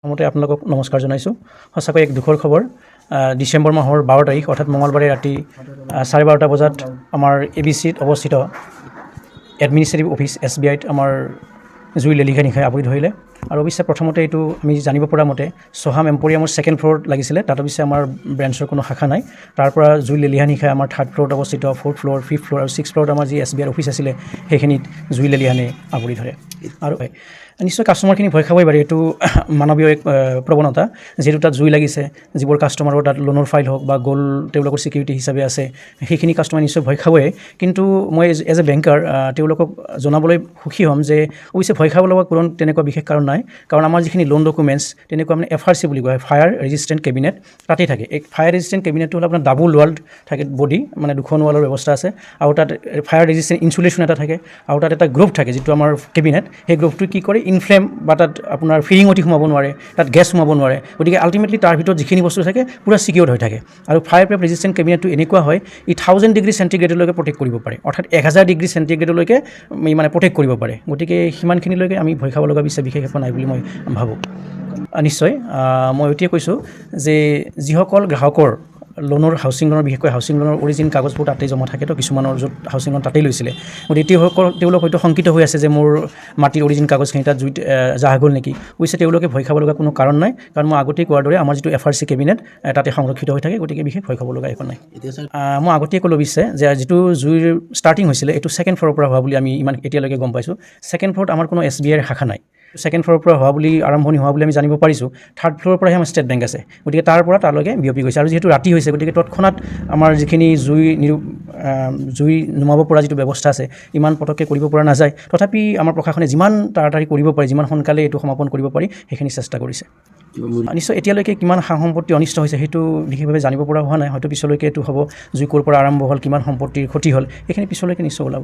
প্ৰথমতে আপোনালোকক নমস্কাৰ জনাইছোঁ। সঁচাকৈ এক দুখৰ খবৰ। ডিচেম্বৰ মাহৰ 12 তাৰিখ অৰ্থাৎ মঙলবাৰে ৰাতি 12:30 বজাত আমাৰ ABCত অৱস্থিত এডমিনিষ্ট্ৰেটিভ অফিচ SBIত আমাৰ জুই লেলিঘাই নিশাই আৱৰি ধৰিলে। আৰু অৱশ্যে প্ৰথমতে এইটো আমি জানিব পৰা মতে সোহাম এম্পৰিয়ামৰ 2nd ফ্ল'ৰত লাগিছিলে। তাত অৱশ্যে আমাৰ ব্ৰাঞ্চৰ কোনো শাখা নাই। তাৰ পৰা জুই লেলিঘাই নিশাই আমাৰ 3rd ফ্ল'ৰত অৱস্থিত 4th ফ্ল'ৰ 5th ফ্ল'ৰ আৰু 6th ফ্ল'ৰত আমাৰ যি SBIৰ অফিচ আছিলে সেইখিনিত জুই লেলিহানে আৱৰি ধৰে। আৰু নিশ্চয় কাষ্টমাৰখিনি ভয় খাবই পাৰে। এইটো মানৱীয় এক প্ৰৱণতা। যিহেতু তাত জুই লাগিছে, যিবোৰ কাষ্টমাৰৰ তাত লোনৰ ফাইল হওক বা গ'ল্ড তেওঁলোকৰ ছিকিউৰিটি হিচাপে আছে, সেইখিনি কাষ্টমাৰ নিশ্চয় ভয় খাবই। কিন্তু মই এজ এ বেংকাৰ তেওঁলোকক জনাবলৈ সুখী হ'ম যে অৱশ্যে ভয় খাব লগা কোনো তেনেকুৱা বিশেষ কাৰণ নাই। কাৰণ আমাৰ যিখিনি লোন ডকুমেণ্টছ তেনেকুৱা মানে FRC বুলি কয়, ফায়াৰ ৰেজিষ্টেণ্ট কেবিনেট, তাতেই থাকে। এই ফায়াৰ ৰেজিষ্টেণ্ট কেবিনেটটো হ'ল আপোনাৰ ডাবল ৱাল্ড থাকে বডি, মানে 2খন ৱালৰ ব্যৱস্থা আছে। আৰু তাত ফায়াৰ ৰেজিষ্টেণ্ট ইনচুলেশ্যন এটা থাকে। আৰু তাত এটা গ্ৰুপ থাকে যিটো আমাৰ কেবিনেট, সেই গ্ৰুপটো কি কৰে ইনফ্লেম বা তাত আপোনাৰ ফিৰিং অতি সোমাব নোৱাৰে, তাত গেছ সোমাব নোৱাৰে। গতিকে আল্টিমেটলি তাৰ ভিতৰত যিখিনি বস্তু থাকে পূৰা ছিকিউৰ্ড হৈ থাকে। আৰু ফায়াৰ প্ৰেপ ৰেজিষ্টেণ্ট কেবিনেটটো এনেকুৱা হয়, ই 1000 ডিগ্ৰী চেণ্টিগ্ৰেডলৈকে প্ৰটেক্ট কৰিব পাৰে, অৰ্থাৎ 1000 ডিগ্ৰী চেণ্টিগ্ৰেডলৈকে মানে প্ৰটেক্ট কৰিব পাৰে। গতিকে সিমানখিনিলৈকে আমি ভয় খাব লগা বিশেষ একো নাই বুলি মই ভাবোঁ। নিশ্চয় মই এতিয়া কৈছোঁ যে যিসকল গ্ৰাহকৰ লোনৰ হাউচিং লোনৰ বিশেষকৈ হাউচিং লোনৰ অৰিজিন কাগজবোৰ তাতেই জমা থাকে, তো কিছুমানৰ য'ত হাউচিং লোন তাতেই লৈছিলে। গতিকে তেওঁলোক হয়তো শংকিত হৈ আছে যে মোৰ মাটিৰ অৰিজিন কাগজখিনি তাত জুইত জাহ গ'ল নেকি। অৱশ্যে তেওঁলোকে ভয় খাব লগা কোনো কাৰণ নাই, কাৰণ মই আগতেই কোৱাৰ দৰে আমাৰ যিটো FRC কেবিনেট তাতে সংৰক্ষিত হৈ থাকে। গতিকে বিশেষ ভয় খাব লগা একো নাই। মই আগতেই ক'লো অৱশ্যে যে যিটো জুইৰ ষ্টাৰ্টিং হৈছিলে এইটো 2nd ফ্ল'ৰৰ পৰা হোৱা বুলি আমি এতিয়ালৈকে গম পাইছোঁ। 2nd ফ্ল'ৰত আমাৰ কোনো SBIৰ শাখা নাই। 2nd ফ্ল'ৰৰ পৰা হোৱা বুলি আৰম্ভণি হোৱা বুলি আমি জানিব পাৰিছোঁ। 3rd ফ্ল'ৰৰ পৰাহে আমাৰ ষ্টেট বেংক আছে। গতিকে তাৰ পৰা তালৈকে বিয়পি গৈছে। আৰু যিহেতু ৰাতি হৈছে, গতিকে তৎক্ষণাত আমাৰ যিখিনি জুই নুমাব পৰা যিটো ব্যৱস্থা আছে ইমান পটককৈ কৰিব পৰা নাযায়। তথাপি আমাৰ প্ৰশাসনে যিমান তাড়াতাড়ি কৰিব পাৰি, যিমান সোনকালে এইটো সমাপন কৰিব পাৰি সেইখিনি চেষ্টা কৰিছে। নিশ্চয় এতিয়ালৈকে কিমান সা সম্পত্তি অনিষ্ট হৈছে সেইটো বিশেষভাৱে জানিব পৰা হোৱা নাই। হয়তো পিছলৈকে এইটো হ'ব জুই ক'ৰ পৰা আৰম্ভ হ'ল, কিমান সম্পত্তিৰ ক্ষতি হ'ল, সেইখিনি পিছলৈকে নিশ্চয় ওলাব।